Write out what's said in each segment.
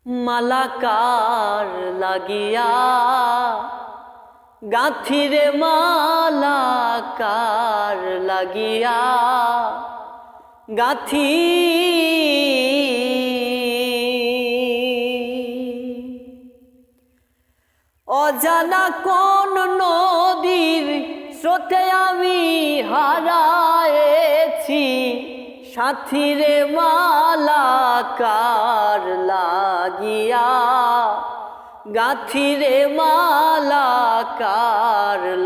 মালাকার লাগিয়া গাঁথিরে মালাকার লাগিয়া গাঁথি অজানা কোন নদীর স্রোতে আমি হারায়েছি সাথীরে মালাকার লাগিয়া গাঁথিরে মালাকার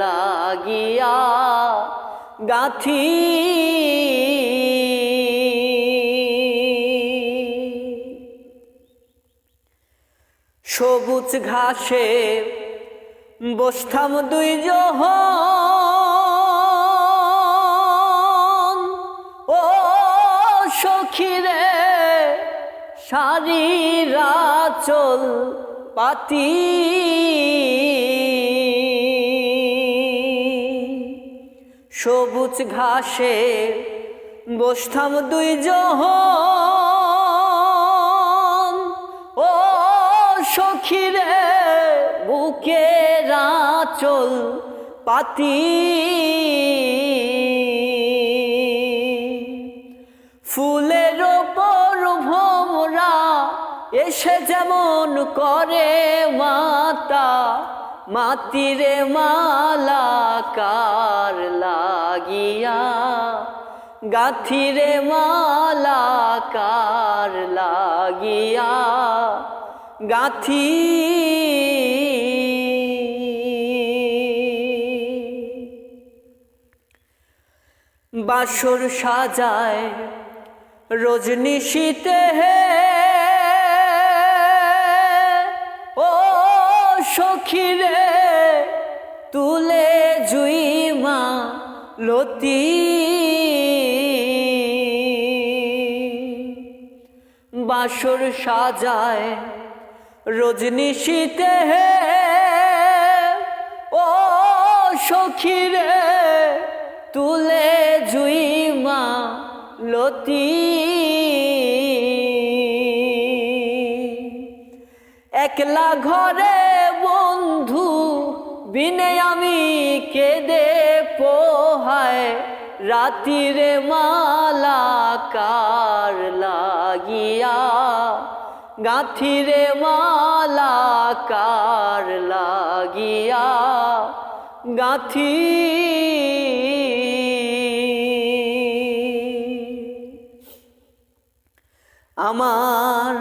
লাগিয়া গাঁথি সবুজ ঘাসে বসতাম দুই জহন ও সখীরে সারিরা চল পাতি সবুজ ঘাসে বসতাম দুই জহন ও সখীরে বুকের আঁচল পাতি ফুলের ওপর ভোমরা এসে যেমন করে মাতা মাতিরে মালাকার লাগিয়া গাঁথিরে মালাকার লাগিয়া গাঁথি বাসর সাজায় রজনীশীতে ও সখীরে তুলে জুইমা লতি বাসর সাজায় রজনীশীতে ও সখীরে তুলে জুইমা লতি একলা ঘরে বন্ধু বিনে আমি কেঁদে পোহায় রাতিরে মালাকার লাগিয়া গাঁথিরে মালাকার লাগিয়া গাঁথি আমার